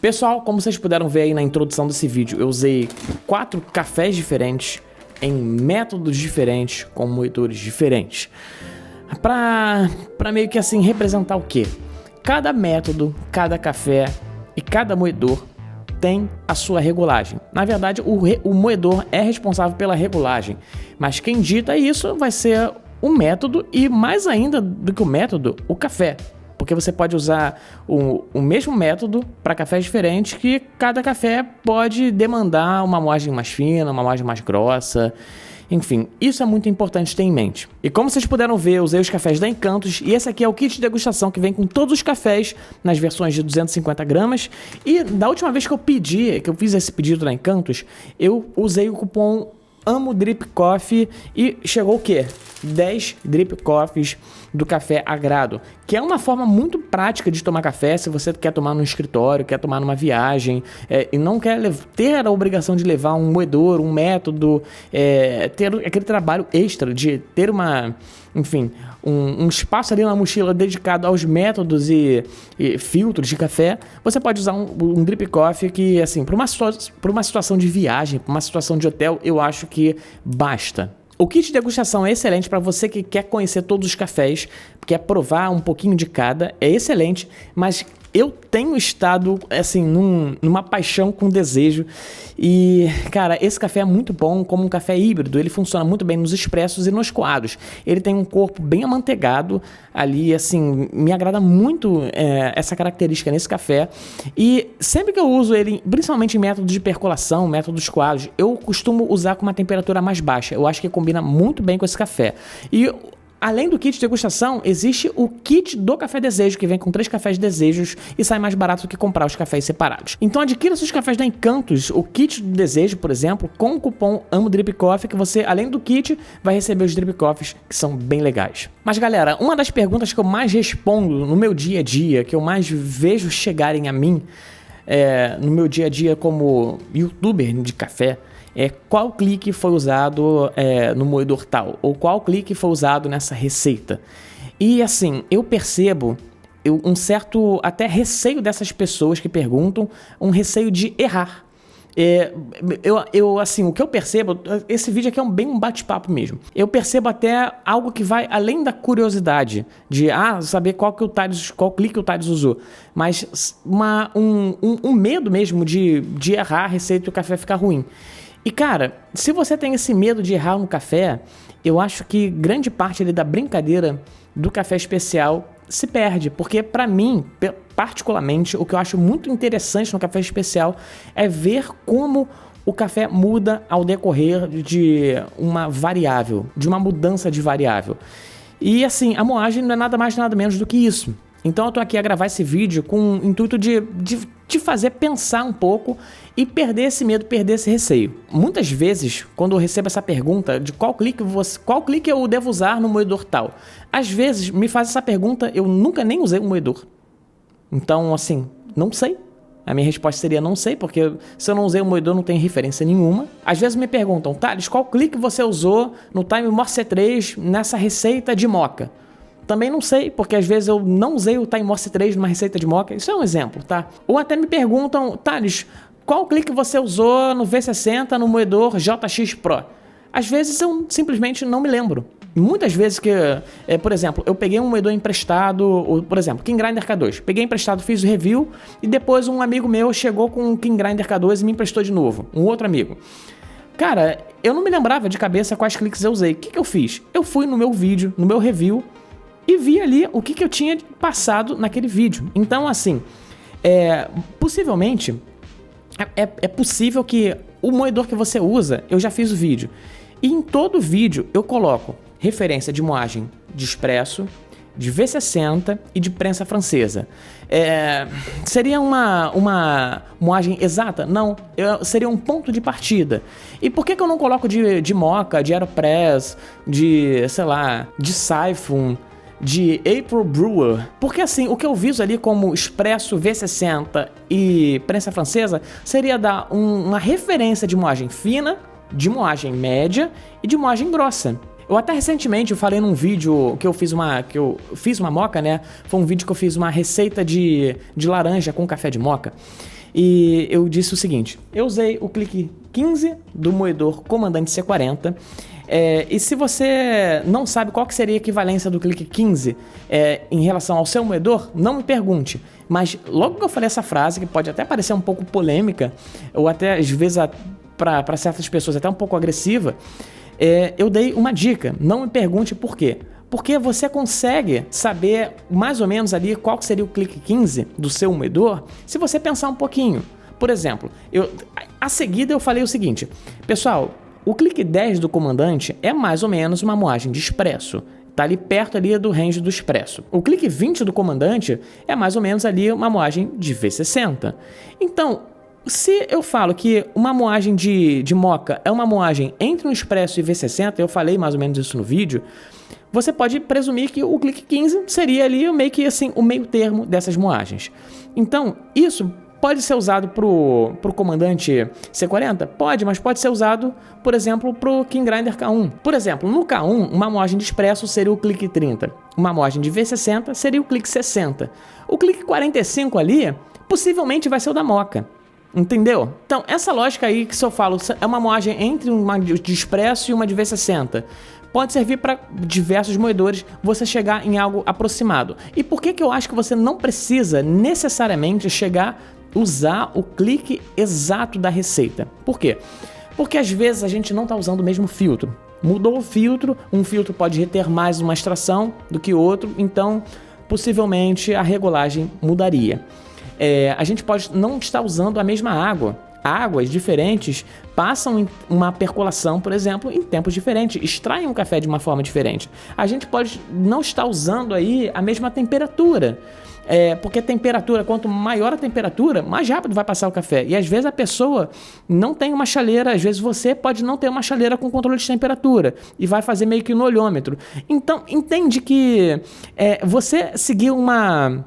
Pessoal, como vocês puderam ver aí na introdução desse vídeo, eu usei 4 cafés diferentes, em métodos diferentes, com moedores diferentes. Pra meio que assim representar o quê? Cada método, cada café e cada moedor tem a sua regulagem. Na verdade, o moedor é responsável pela regulagem, mas quem dita isso vai ser o método e, mais ainda do que o método, o café. Porque você pode usar o mesmo método para cafés diferentes, que cada café pode demandar uma moagem mais fina, uma moagem mais grossa. Enfim, isso é muito importante ter em mente. E como vocês puderam ver, eu usei os cafés da Encantos, e esse aqui é o kit de degustação que vem com todos os cafés nas versões de 250 gramas. E da última vez que eu fiz esse pedido da Encantos, eu usei o cupom Amo Drip Coffee e chegou o quê? 10 Drip Coffees do café Agrado, que é uma forma muito prática de tomar café se você quer tomar no escritório, quer tomar numa viagem e não quer ter a obrigação de levar um moedor, um método, ter aquele trabalho extra de ter um espaço ali na mochila dedicado aos métodos e filtros de café. Você pode usar um Drip Coffee que, assim, para uma situação de viagem, para uma situação de hotel, eu acho que basta. O kit de degustação é excelente para você que quer conhecer todos os cafés, quer provar um pouquinho de cada, é excelente, mas eu tenho estado, assim, numa paixão com desejo. E, cara, esse café é muito bom como um café híbrido. Ele funciona muito bem nos expressos e nos coados. Ele tem um corpo bem amanteigado ali, assim, me agrada muito essa característica nesse café. E sempre que eu uso ele, principalmente em métodos de percolação, métodos coados, eu costumo usar com uma temperatura mais baixa. Eu acho que combina muito bem com esse café. E além do kit de degustação, existe o kit do Café Desejo, que vem com 3 cafés desejos e sai mais barato do que comprar os cafés separados. Então adquira seus cafés da Encantos, o kit do desejo, por exemplo, com o cupom Amo Drip Coffee, que você, além do kit, vai receber os Drip Coffees, que são bem legais. Mas galera, uma das perguntas que eu mais respondo no meu dia a dia, que eu mais vejo chegarem a mim, no meu dia a dia como youtuber de café, qual clique foi usado no moedor tal, ou qual clique foi usado nessa receita. E assim, eu percebo um certo até receio dessas pessoas que perguntam, um receio de errar. Assim, o que eu percebo, esse vídeo aqui é bem um bate-papo mesmo. Eu percebo até algo que vai além da curiosidade de saber qual clique o Thales usou, mas um medo mesmo de errar a receita e o café ficar ruim. E cara, se você tem esse medo de errar no café, eu acho que grande parte ali da brincadeira do café especial se perde, porque para mim, particularmente, o que eu acho muito interessante no café especial é ver como o café muda ao decorrer de uma variável, de uma mudança de variável. E assim, a moagem não é nada mais nada menos do que isso. Então eu tô aqui a gravar esse vídeo com o intuito de te fazer pensar um pouco e perder esse medo, perder esse receio. Muitas vezes, quando eu recebo essa pergunta de qual clique eu devo usar no moedor tal, às vezes me faz essa pergunta, eu nunca nem usei um moedor. Então, assim, não sei. A minha resposta seria não sei, porque se eu não usei o moedor não tem referência nenhuma. Às vezes me perguntam, Thales, qual clique você usou no Time Morse C3 nessa receita de moca? Também não sei, porque às vezes eu não usei o Time Morse 3 numa receita de moca. Isso é um exemplo, tá? Ou até me perguntam, Thales, qual clique você usou no V60 no moedor JX Pro? Às vezes eu simplesmente não me lembro. Muitas vezes por exemplo, eu peguei um moedor emprestado, por exemplo, King Grinder K2. Peguei emprestado, fiz o review e depois um amigo meu chegou com o King Grinder K2 e me emprestou de novo. Um outro amigo. Cara, eu não me lembrava de cabeça quais cliques eu usei. O que eu fiz? Eu fui no meu vídeo, no meu review, e vi ali o que eu tinha passado naquele vídeo. Então, assim, possivelmente, é possível que o moedor que você usa, eu já fiz o vídeo. E em todo vídeo eu coloco referência de moagem de expresso, de V60 e de prensa francesa. Seria uma moagem exata? Não, seria um ponto de partida. E por que eu não coloco de Moka, de Aeropress, de, sei lá, de Siphon, de April Brewer? Porque assim, o que eu viso ali como expresso, V60 e prensa francesa seria dar uma referência de moagem fina, de moagem média e de moagem grossa. Eu até recentemente eu falei num vídeo que eu fiz uma moca, né? Foi um vídeo que eu fiz uma receita de laranja com café de moca. E eu disse o seguinte: eu usei o clique 15 do moedor Comandante C40. E se você não sabe qual que seria a equivalência do clique 15 em relação ao seu moedor, não me pergunte. Mas logo que eu falei essa frase, que pode até parecer um pouco polêmica, ou até às vezes para certas pessoas até um pouco agressiva, eu dei uma dica. Não me pergunte por quê. Porque você consegue saber mais ou menos ali qual que seria o clique 15 do seu moedor se você pensar um pouquinho. Por exemplo, a seguida eu falei o seguinte: pessoal, o clique 10 do comandante é mais ou menos uma moagem de expresso. Está ali perto ali do range do expresso. O clique 20 do comandante é mais ou menos ali uma moagem de V60. Então, se eu falo que uma moagem de moca é uma moagem entre um expresso e V60, eu falei mais ou menos isso no vídeo, você pode presumir que o clique 15 seria ali meio que assim, o meio termo dessas moagens. Então, isso pode ser usado para o comandante C40? Pode, mas pode ser usado, por exemplo, para o King Grinder K1. Por exemplo, no K1, uma moagem de expresso seria o clique 30. Uma moagem de V60 seria o clique 60. O clique 45 ali, possivelmente vai ser o da moca. Entendeu? Então, essa lógica aí que se eu falo é uma moagem entre uma de expresso e uma de V60, pode servir para diversos moedores você chegar em algo aproximado. E por que eu acho que você não precisa necessariamente usar o clique exato da receita? Por quê? Porque às vezes a gente não está usando o mesmo filtro. Mudou o filtro, um filtro pode reter mais uma extração do que outro, então possivelmente a regulagem mudaria. A gente pode não estar usando a mesma água. Águas diferentes passam em uma percolação, por exemplo, em tempos diferentes, extraem um café de uma forma diferente. A gente pode não estar usando aí a mesma temperatura, porque a temperatura, quanto maior a temperatura, mais rápido vai passar o café. E às vezes a pessoa não tem uma chaleira, às vezes você pode não ter uma chaleira com controle de temperatura e vai fazer meio que no olhômetro. Então, entende que você seguir uma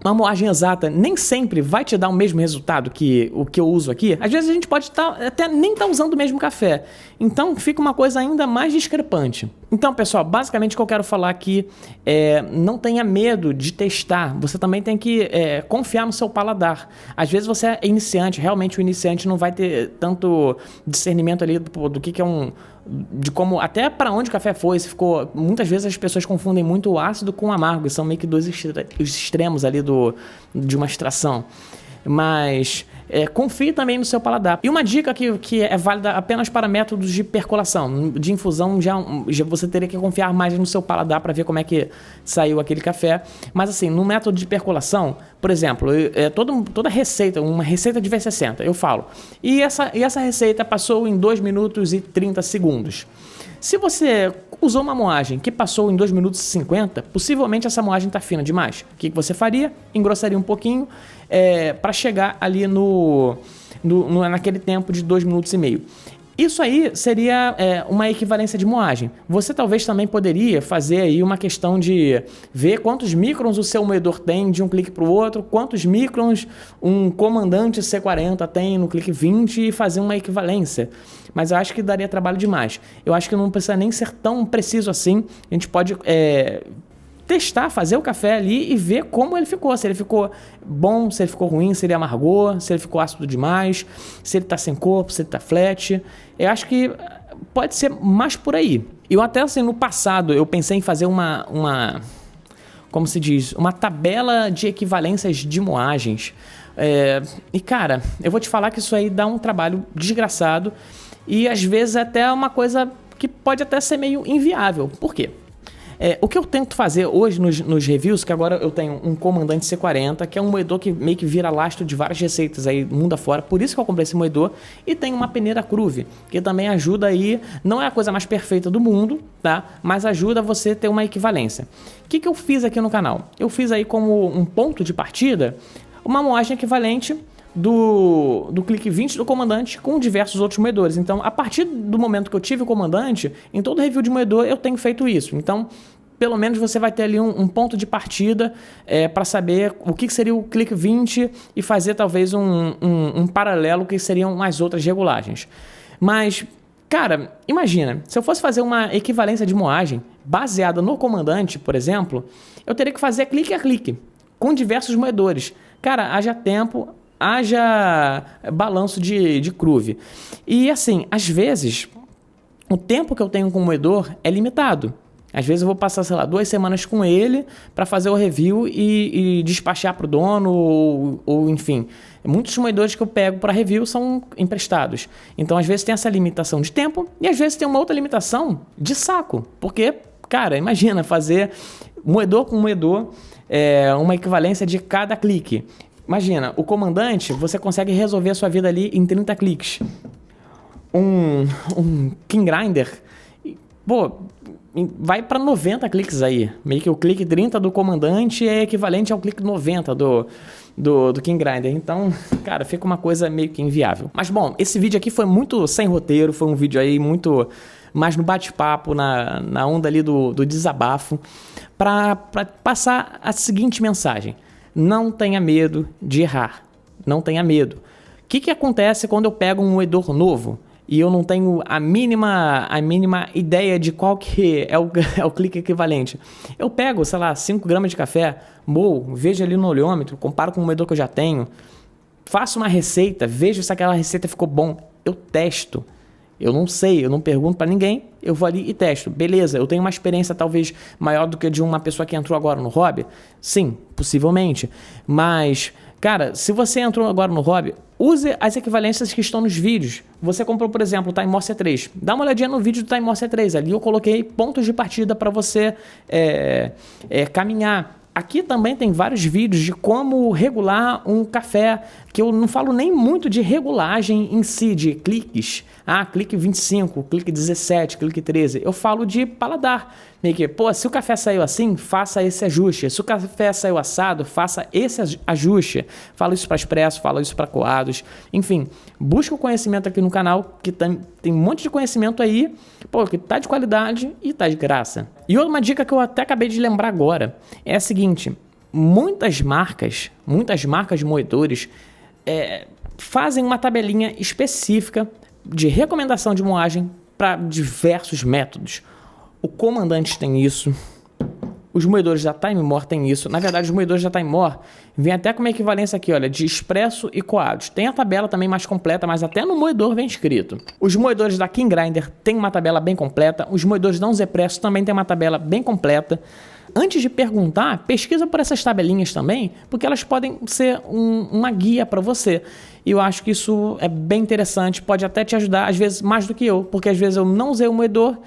moagem exata nem sempre vai te dar o mesmo resultado que o que eu uso aqui. Às vezes a gente pode até nem estar usando o mesmo café. Então fica uma coisa ainda mais discrepante. Então, pessoal, basicamente o que eu quero falar aqui não tenha medo de testar. Você também tem que confiar no seu paladar. Às vezes você é iniciante, realmente o iniciante não vai ter tanto discernimento ali do que é de como, até para onde o café foi, se ficou. Muitas vezes as pessoas confundem muito o ácido com o amargo, e são meio que dois extremos ali de uma extração. Mas confie também no seu paladar. E uma dica que é válida apenas para métodos de percolação, de infusão, já você teria que confiar mais no seu paladar para ver como é que saiu aquele café. Mas assim, no método de percolação, por exemplo, toda receita, uma receita de V60, eu falo, e essa receita passou em 2 minutos e 30 segundos. Se você usou uma moagem que passou em 2 minutos e 50, possivelmente essa moagem está fina demais. O que você faria? Engrossaria um pouquinho para chegar ali naquele tempo de 2 minutos e meio. Isso aí seria uma equivalência de moagem. Você talvez também poderia fazer aí uma questão de ver quantos microns o seu moedor tem de um clique para o outro, quantos microns um comandante C40 tem no clique 20 e fazer uma equivalência. Mas eu acho que daria trabalho demais. Eu acho que não precisa nem ser tão preciso assim. A gente pode testar, fazer o café ali e ver como ele ficou. Se ele ficou bom, se ele ficou ruim, se ele amargou, se ele ficou ácido demais, se ele tá sem corpo, se ele tá flat. Eu acho que pode ser mais por aí. Eu até assim, no passado, eu pensei em fazer como se diz, uma tabela de equivalências de moagens. E cara, eu vou te falar que isso aí dá um trabalho desgraçado e às vezes até uma coisa que pode até ser meio inviável. Por quê? O que eu tento fazer hoje nos reviews, que agora eu tenho um Comandante C40, que é um moedor que meio que vira lastro de várias receitas aí mundo afora, por isso que eu comprei esse moedor, e tem uma peneira Cruve, que também ajuda aí, não é a coisa mais perfeita do mundo, tá? Mas ajuda você a ter uma equivalência. O que eu fiz aqui no canal? Eu fiz aí como um ponto de partida, uma moagem equivalente do Clique 20 do Comandante com diversos outros moedores. Então, a partir do momento que eu tive o Comandante, em todo review de moedor eu tenho feito isso. Então, pelo menos você vai ter ali um ponto de partida para saber o que seria o Clique 20 e fazer talvez um paralelo que seriam as outras regulagens. Mas, cara, imagina, se eu fosse fazer uma equivalência de moagem baseada no Comandante, por exemplo, eu teria que fazer clique a clique com diversos moedores. Cara, haja tempo, haja balanço de Cruve. E assim, às vezes, o tempo que eu tenho com o moedor é limitado. Às vezes eu vou passar, sei lá, 2 semanas com ele para fazer o review e despachar para o dono ou enfim. Muitos moedores que eu pego para review são emprestados. Então, às vezes tem essa limitação de tempo e às vezes tem uma outra limitação de saco. Porque, cara, imagina fazer moedor com moedor, uma equivalência de cada clique. Imagina, o Comandante, você consegue resolver a sua vida ali em 30 cliques. Um King Grinder, pô, vai para 90 cliques aí. Meio que o clique 30 do Comandante é equivalente ao clique 90 do King Grinder. Então, cara, fica uma coisa meio que inviável. Mas bom, esse vídeo aqui foi muito sem roteiro, foi um vídeo aí muito mais no bate-papo, na onda ali do desabafo, para passar a seguinte mensagem. Não tenha medo de errar. Não tenha medo. O que acontece quando eu pego um moedor novo e eu não tenho a mínima ideia de qual que é o clique equivalente? Eu pego, sei lá, 5 gramas de café, moo, vejo ali no olhômetro, comparo com o moedor que eu já tenho, faço uma receita, vejo se aquela receita ficou bom, eu testo. Eu não sei, eu não pergunto para ninguém, eu vou ali e testo. Beleza, eu tenho uma experiência talvez maior do que a de uma pessoa que entrou agora no hobby? Sim, possivelmente. Mas, cara, se você entrou agora no hobby, use as equivalências que estão nos vídeos. Você comprou, por exemplo, o Timemore C3. Dá uma olhadinha no vídeo do Timemore C3. Ali eu coloquei pontos de partida para você caminhar. Aqui também tem vários vídeos de como regular um café, que eu não falo nem muito de regulagem em si, de cliques. Clique 25, clique 17, clique 13. Eu falo de paladar. Meio que, se o café saiu assim, faça esse ajuste. Se o café saiu assado, faça esse ajuste. Falo isso para expresso, falo isso para coados. Enfim, busca o conhecimento aqui no canal, que tem um monte de conhecimento aí, que tá de qualidade e tá de graça. E uma dica que eu até acabei de lembrar agora é a seguinte: muitas marcas de moedores fazem uma tabelinha específica de recomendação de moagem para diversos métodos. O Comandante tem isso, os moedores da Timemore tem isso. Na verdade, os moedores da Timemore vêm até com uma equivalência aqui, olha, de expresso e coados. Tem a tabela também mais completa, mas até no moedor vem escrito. Os moedores da King Grinder tem uma tabela bem completa. Os moedores da Zepresso também tem uma tabela bem completa. Antes de perguntar, pesquisa por essas tabelinhas também, porque elas podem ser uma guia para você. E eu acho que isso é bem interessante, pode até te ajudar, às vezes mais do que eu, porque às vezes eu não usei o moedor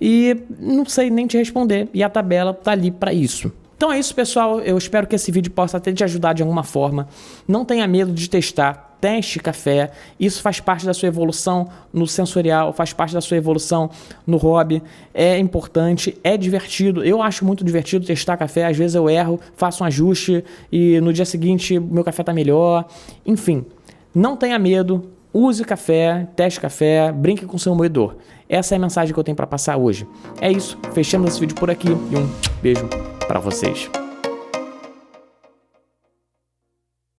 e não sei nem te responder, e a tabela tá ali para isso. Então é isso, pessoal, eu espero que esse vídeo possa até te ajudar de alguma forma. Não tenha medo de testar, teste café, isso faz parte da sua evolução no sensorial, faz parte da sua evolução no hobby, é importante, é divertido. Eu acho muito divertido testar café, às vezes eu erro, faço um ajuste e no dia seguinte meu café tá melhor. Enfim, não tenha medo, use o café, teste café, brinque com o seu moedor. Essa é a mensagem que eu tenho para passar hoje. É isso, fechamos esse vídeo por aqui e um beijo para vocês.